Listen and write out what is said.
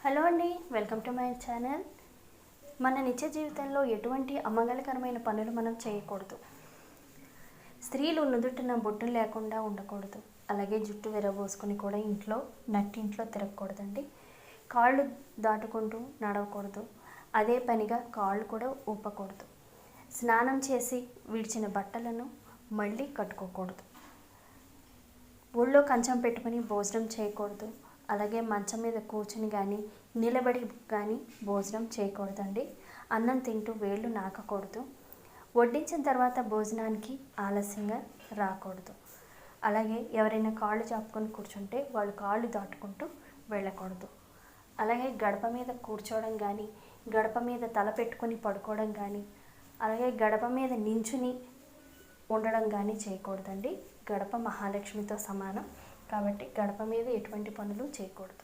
Hello అండి, welcome to my channel. మన నిత్య జీవితంలో ఎటువంటి అమంగళకరమైన పనులు మనం చేయకూడదు. స్త్రీలు నుదుటిన బొట్టు లేకుండా ఉండకూడదు. అలాగే జుట్టు విరబోసుకొని కూడా నట్టింట్లో తిరగకూడదండి. కాళ్ళు దాటుకుంటూ నడవకూడదు. అదే పనిగా కాళ్ళు కూడా ఊపకూడదు. స్నానం చేసి విడిచిన బట్టలను మళ్ళీ కట్టుకోకూడదు. ఒళ్ళో కంచం పెట్టుకుని భోజనం చేయకూడదు. అలాగే మంచం మీద కూర్చుని కానీ నిలబడి కానీ భోజనం చేయకూడదండి. అన్నం తింటూ వేళ్ళు నాకకూడదు. వడ్డించిన తర్వాత భోజనానికి ఆలస్యంగా రాకూడదు. అలాగే ఎవరైనా కాళ్ళు చాపుకొని కూర్చుంటే వాళ్ళు కాళ్ళు దాటుకుంటూ వెళ్ళకూడదు. అలాగే గడప మీద కూర్చోవడం కానీ, గడప మీద తల పెట్టుకొని పడుకోవడం కానీ, అలాగే గడప మీద నించుని ఉండడం కానీ చేయకూడదండి. గడప మహాలక్ష్మితో సమానం కాబట్టి గడప మీద ఎటువంటి పనులు చేయకూడదు.